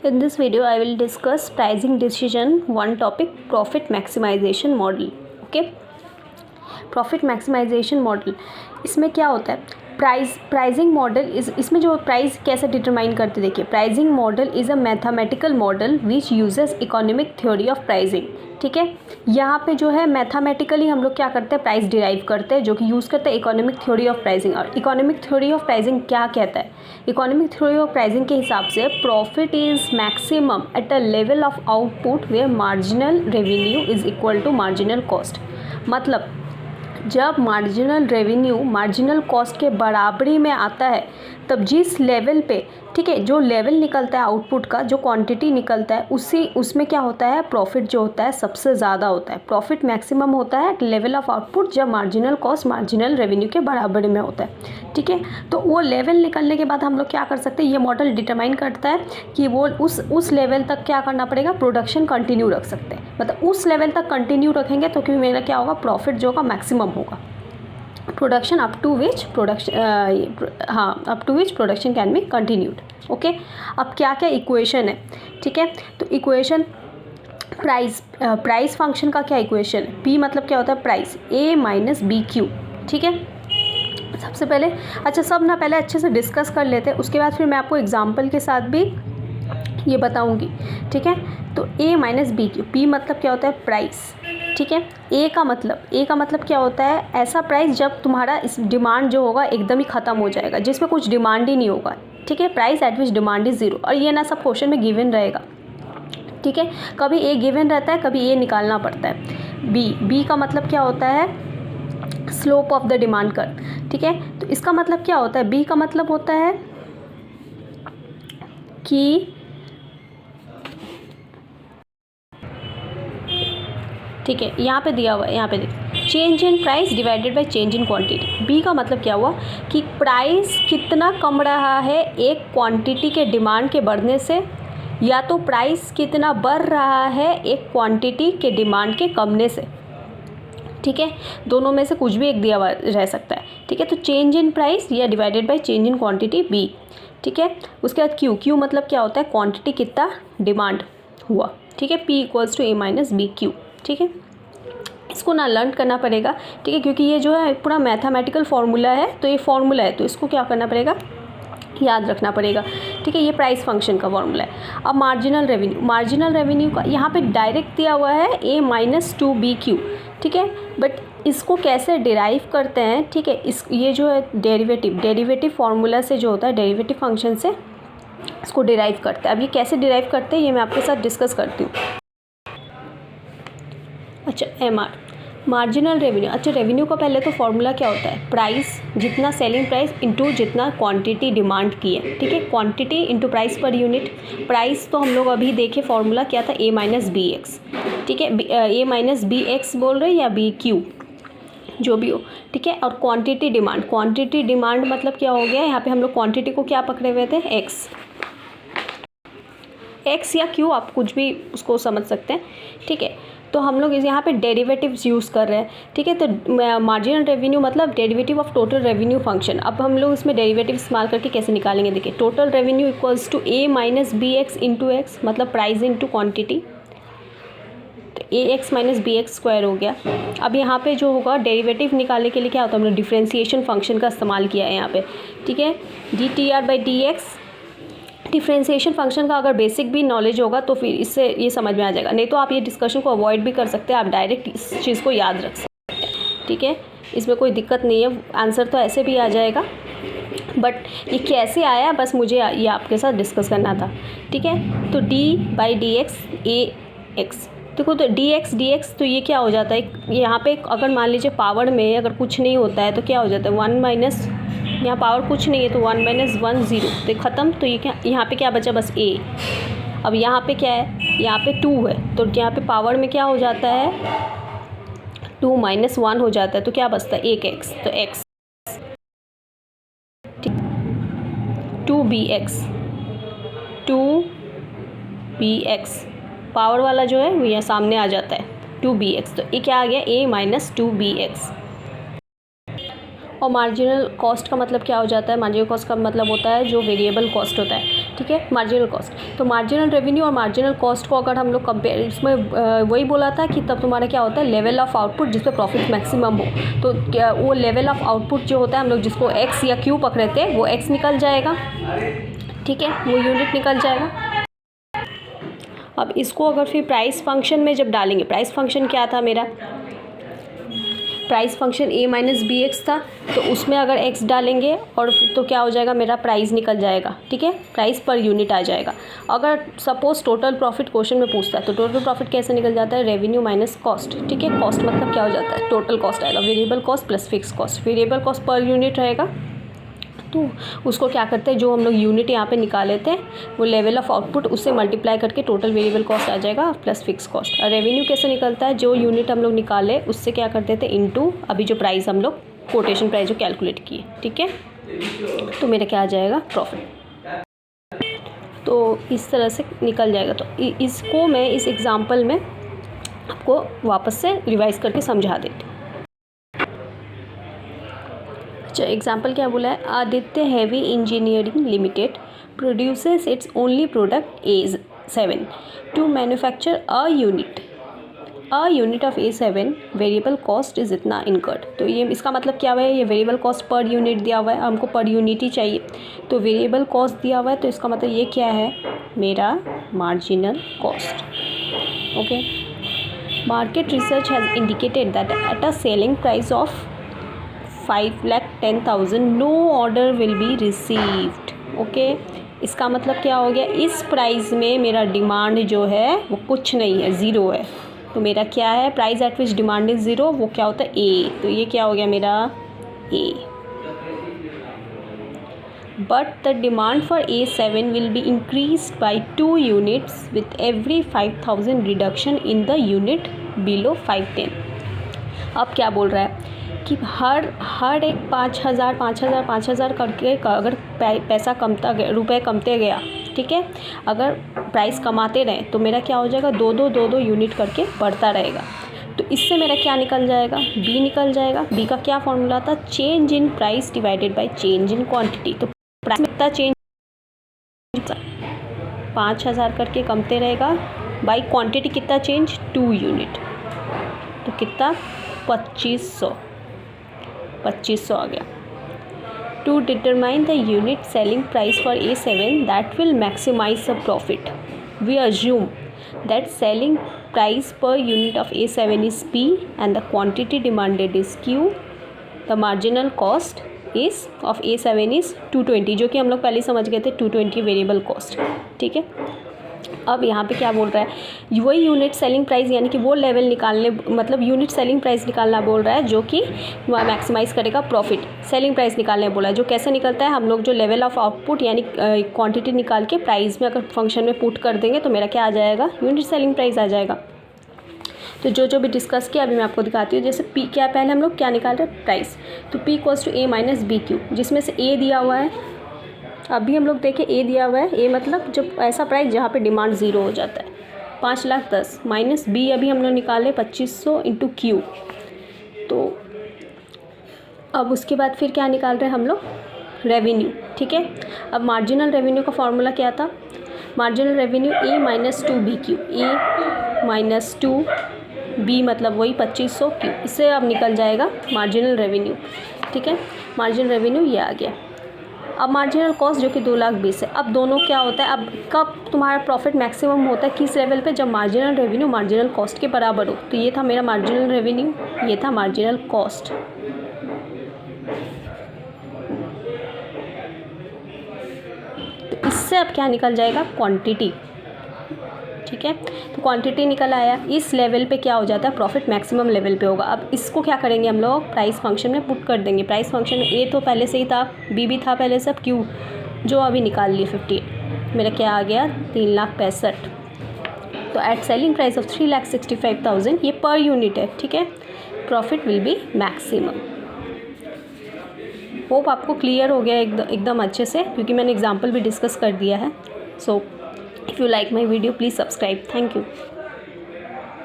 In this video, I will discuss pricing decision, one topic, profit maximization model. Okay, profit maximisation model, इसमें क्या होता है? Pricing model इसमें जो price कैसे डिटरमाइन करते, देखिए, pricing model is a mathematical model which uses economic theory of pricing. ठीक है, यहाँ पे जो है मैथमेटिकली हम लोग क्या करते हैं, प्राइस डिराइव करते हैं, जो कि यूज़ करते हैं इकोनॉमिक थ्योरी ऑफ प्राइजिंग. और इकोनॉमिक थ्योरी ऑफ प्राइजिंग क्या कहता है? इकोनॉमिक थ्योरी ऑफ प्राइजिंग के हिसाब से profit is maximum at a level of output where marginal revenue is equal to marginal cost. मतलब जब मार्जिनल रेवेन्यू मार्जिनल कॉस्ट के बराबरी में आता है, तब जिस लेवल पे, ठीक है, जो लेवल निकलता है आउटपुट का, जो क्वांटिटी निकलता है, उसमें क्या होता है, प्रॉफिट जो होता है सबसे ज़्यादा होता है. प्रॉफिट मैक्सिमम होता है लेवल ऑफ आउटपुट जब मार्जिनल कॉस्ट मार्जिनल रेवेन्यू के बराबरी में होता है. ठीक है, तो वो लेवल निकलने के बाद हम लोग क्या कर सकते हैं, ये मॉडल डिटरमाइन करता है कि वो उस लेवल तक क्या करना पड़ेगा, प्रोडक्शन कंटिन्यू रख सकते हैं. मतलब उस लेवल तक कंटिन्यू रखेंगे तो क्योंकि मेरा क्या होगा, प्रॉफिट जो होगा मैक्सिमम होगा. Production up to which production can be continued. Okay, अब क्या क्या इक्वेशन है, ठीक है, तो इक्वेशन प्राइस फंक्शन का क्या इक्वेशन है, पी मतलब क्या होता है, प्राइस, ए माइनस बी क्यू. ठीक है, सबसे पहले सब ना पहले अच्छे से डिस्कस कर लेते हैं, उसके बाद फिर मैं आपको एग्जांपल के साथ भी ये बताऊंगी. ठीक है, तो ए माइनस बी क्यू, पी मतलब क्या होता है, प्राइस. ठीक है, ए का मतलब क्या होता है, ऐसा प्राइस जब तुम्हारा इस डिमांड जो होगा एकदम ही ख़त्म हो जाएगा, जिसमें कुछ डिमांड ही नहीं होगा. ठीक है, price at which demand is zero. और ये ना सब क्वेश्चन में गिवन रहेगा. ठीक है, कभी ए गिवन रहता है, कभी ए निकालना पड़ता है. बी का मतलब क्या होता है, slope of the demand curve. ठीक है, तो इसका मतलब क्या होता है, बी का मतलब होता है कि, ठीक है, यहाँ पे दिया हुआ है, यहाँ पे देखिए, change in price divided by change in quantity. B का मतलब क्या हुआ कि प्राइस कितना कम रहा है एक क्वांटिटी के डिमांड के बढ़ने से, या तो प्राइस कितना बढ़ रहा है एक क्वांटिटी के डिमांड के कमने से. ठीक है, दोनों में से कुछ भी एक दिया हुआ रह सकता है. ठीक है, तो चेंज इन प्राइस या divided by change in quantity B. ठीक है, उसके बाद क्यू मतलब क्या होता है, क्वांटिटी कितना डिमांड हुआ. ठीक है, P equals to A minus B Q. ठीक है, इसको ना लर्न करना पड़ेगा. ठीक है, क्योंकि ये जो है पूरा मैथमेटिकल फार्मूला है, तो ये फार्मूला है, तो इसको क्या करना पड़ेगा, याद रखना पड़ेगा. ठीक है, ये प्राइस फंक्शन का फार्मूला है. अब मार्जिनल रेवेन्यू का यहाँ पे डायरेक्ट दिया हुआ है ए माइनस टू बी क्यू. ठीक है, बट इसको कैसे डिराइव करते हैं, ठीक है, ये जो है डेरिवेटिव फार्मूला से जो होता है, डेरिवेटिव फंक्शन से इसको डिराइव करते हैं. अब ये कैसे डिराइव करते हैं ये मैं आपके साथ डिस्कस करती हूँ. अच्छा, एमआर मार्जिनल रेवेन्यू. अच्छा, रेवेन्यू का पहले तो फॉर्मूला क्या होता है, प्राइस जितना सेलिंग प्राइस इंटू जितना क्वांटिटी डिमांड की है. ठीक है, quantity into price per unit. Price तो हम लोग अभी देखे फॉर्मूला क्या था, ए माइनस बी एक्स. ठीक है, ए माइनस बी एक्स बोल रहे या बी क्यू, जो भी हो. ठीक है, और क्वांटिटी डिमांड मतलब क्या हो गया, यहाँ पे हम लोग क्वांटिटी को क्या पकड़े हुए थे, एक्स या क्यू, आप कुछ भी उसको समझ सकते हैं. ठीक है, तो हम लोग यहाँ पे डेरिवेटिव्स यूज़ कर रहे हैं. ठीक है, तो मार्जिनल रेवेन्यू मतलब derivative of total revenue function. अब हम लोग इसमें डेरिवेटिव इस्तेमाल करके कैसे निकालेंगे, देखिए, total revenue equals to A minus B X into X, मतलब प्राइस इंटू क्वांटिटी, तो A X minus B X square हो गया. अब यहाँ पे जो होगा डेरिवेटिव निकालने के लिए क्या होता है, हमने डिफ्रेंसिएशन फंक्शन का इस्तेमाल किया है यहाँ पे. ठीक है, D T R by D x. Differentiation function का अगर बेसिक भी नॉलेज होगा तो फिर इससे ये समझ में आ जाएगा, नहीं तो आप ये डिस्कशन को अवॉइड भी कर सकते हैं, आप डायरेक्ट इस चीज़ को याद रख सकते हैं. ठीक है, इसमें कोई दिक्कत नहीं है, आंसर तो ऐसे भी आ जाएगा, बट ये कैसे आया बस मुझे ये आपके साथ डिस्कस करना था. ठीक है, तो D by D x A x, देखो, तो डी एक्स तो ये क्या हो जाता है, यहाँ पे अगर मान लीजिए पावर में अगर कुछ नहीं होता है तो क्या हो जाता है, 1 माइनस, यहाँ पावर कुछ नहीं है तो 1 माइनस 1 0, तो ख़त्म. तो ये क्या, यहाँ पे क्या बचा, बस ए. अब यहाँ पे क्या है, यहाँ पे 2 है, तो यहाँ पे पावर में क्या हो जाता है, 2 माइनस 1 हो जाता है, तो क्या बचता है, एक एक्स. तो एक्स 2bx पावर वाला जो है वो यहाँ सामने आ जाता है, 2bx. तो ये क्या आ गया, a माइनस 2bx. और मार्जिनल कॉस्ट का मतलब क्या हो जाता है, मार्जिनल कॉस्ट का मतलब होता है जो वेरिएबल कॉस्ट होता है, ठीक है, मार्जिनल कॉस्ट। तो मार्जिनल रेवेन्यू और मार्जिनल कॉस्ट को अगर हम लोग कंपेयर, इसमें वही बोला था कि तब तुम्हारा क्या होता है, लेवल ऑफ आउटपुट जिस पे प्रॉफिट मैक्सिमम हो, तो क्या वो लेवल ऑफ आउटपुट जो होता है, हम लोग जिसको एक्स या क्यू पकड़े थे, वो एक्स निकल जाएगा, ठीक है, वो यूनिट निकल जाएगा। अब इसको अगर फिर प्राइस फंक्शन में जब डालेंगे, प्राइस फंक्शन क्या था मेरा, price function a minus B X था, तो उसमें अगर x डालेंगे और तो क्या हो जाएगा, मेरा प्राइस निकल जाएगा, ठीक है, प्राइस पर यूनिट आ जाएगा। अगर सपोज टोटल प्रॉफिट क्वेश्चन में पूछता है तो टोटल प्रॉफिट कैसे निकल जाता है, रेवेन्यू माइनस कॉस्ट, ठीक है, कॉस्ट मतलब क्या हो जाता है, टोटल कॉस्ट आएगा, variable cost plus fix cost, variable cost per unit रहेगा, तो उसको क्या करते हैं, जो हम लोग यूनिट यहाँ पे निकाले थे वो लेवल ऑफ आउटपुट, उससे मल्टीप्लाई करके टोटल वेरिएबल कॉस्ट आ जाएगा प्लस फिक्स कॉस्ट। और रेवेन्यू कैसे निकलता है, जो यूनिट हम लोग निकाले उससे क्या करते थे, इनटू अभी जो प्राइस हम लोग कोटेशन प्राइस जो कैलकुलेट किए, ठीक है, तो मेरा क्या आ जाएगा, प्रॉफिट। तो इस तरह से निकल जाएगा। तो इसको मैं इस एग्जाम्पल में आपको वापस से रिवाइज करके समझा देती हूँ। अच्छा, एग्जाम्पल क्या बोला है, Aditya heavy engineering limited produces its only product A7 to manufacture a unit of A7, variable cost is इतना इनकर्ड। तो ये इसका मतलब क्या हुआ है, ये वेरिएबल कॉस्ट पर यूनिट दिया हुआ है, हमको पर यूनिट ही चाहिए, तो वेरिएबल कॉस्ट दिया हुआ है, तो इसका मतलब ये क्या है, मेरा marginal cost, okay. Market research has indicated that at a selling price of 5,10,000 no order will be received, okay. इसका मतलब क्या हो गया, इस प्राइस में मेरा डिमांड जो है वो कुछ नहीं है, ज़ीरो है, तो मेरा क्या है, price at which demand is zero, वो क्या होता है, ए, तो ये क्या हो गया मेरा A. But the demand for A7 will be increased by 2 units with every 5,000 reduction in the unit below 510। अब क्या बोल रहा है कि हर एक 5,000 करके अगर पैसा कमता गया, रुपए कमते गया, ठीक है, अगर प्राइस कमाते रहे तो मेरा क्या हो जाएगा, दो यूनिट करके बढ़ता रहेगा। तो इससे मेरा क्या निकल जाएगा, बी निकल जाएगा। बी का क्या फॉर्मूला था, change in price divided by change in quantity. तो प्राइस में कितना चेंज, 5,000 करके कमते रहेगा, बाई क्वांटिटी कितना चेंज, 2 यूनिट, तो कितना 2500 आ गया। To determine the unit selling price for A7 that will maximise the profit, we assume that selling price per unit of A7 is P and the quantity demanded is Q। The marginal cost is of A7 is 220, जो कि हम लोग पहले समझ गए थे, 220 variable cost, ठीक है। अब यहाँ पे क्या बोल रहा है, वही यूनिट सेलिंग प्राइस, यानी कि वो लेवल निकालने, मतलब यूनिट सेलिंग प्राइस निकालना बोल रहा है, जो कि मैक्सिमाइज करेगा प्रॉफिट। सेलिंग प्राइस निकालने बोला है, जो कैसे निकलता है, हम लोग जो लेवल ऑफ आउटपुट यानी क्वांटिटी निकाल के प्राइस में अगर फंक्शन में पुट कर देंगे तो मेरा क्या आ जाएगा, यूनिट सेलिंग प्राइस आ जाएगा। तो जो भी डिस्कस किया अभी मैं आपको दिखाती हूँ। जैसे P क्या, पहले हम लोग क्या निकाल रहे हैं, प्राइस, तो P equals to A minus B Q, जिसमें से A दिया हुआ है, अभी हम लोग देखें A दिया हुआ है, A मतलब जब ऐसा प्राइस जहाँ पे डिमांड ज़ीरो हो जाता है, 5,10,000 माइनस B अभी हम लोग निकाले 2500 इंटू Q। तो अब उसके बाद फिर क्या निकाल रहे हैं हम लोग, रेवेन्यू, ठीक है। अब मार्जिनल रेवेन्यू का फॉर्मूला क्या था, marginal revenue A minus 2B Q, A minus 2B मतलब वही 2500 Q, इससे अब निकल जाएगा मार्जिनल रेवेन्यू, ठीक है। मार्जिनल रेवेन्यू ये आ गया। अब मार्जिनल कॉस्ट जो कि 2,20,000 है। अब दोनों क्या होता है, अब कब तुम्हारा प्रॉफिट मैक्सिमम होता है, किस लेवल पे, जब मार्जिनल रेवेन्यू मार्जिनल कॉस्ट के बराबर हो। तो ये था मेरा मार्जिनल रेवेन्यू, ये था मार्जिनल कॉस्ट। तो इससे अब क्या निकल जाएगा, क्वांटिटी, ठीक है। तो क्वांटिटी निकल आया, इस लेवल पे क्या हो जाता है, प्रॉफिट मैक्सिमम लेवल पे होगा। अब इसको क्या करेंगे हम लोग, प्राइस फंक्शन में पुट कर देंगे। प्राइस फंक्शन में A तो पहले से ही था, B भी था पहले से, अब Q जो अभी निकाल लिए 58, मेरा क्या आ गया 3,65,000। तो एट सेलिंग प्राइस ऑफ 3,65,000, ये पर यूनिट है, ठीक है। Profit will be maximum. Hope आपको क्लियर हो गया एकदम अच्छे से, क्योंकि मैंने एग्जाम्पल भी डिस्कस कर दिया है। सो if you like my video, please subscribe. Thank you.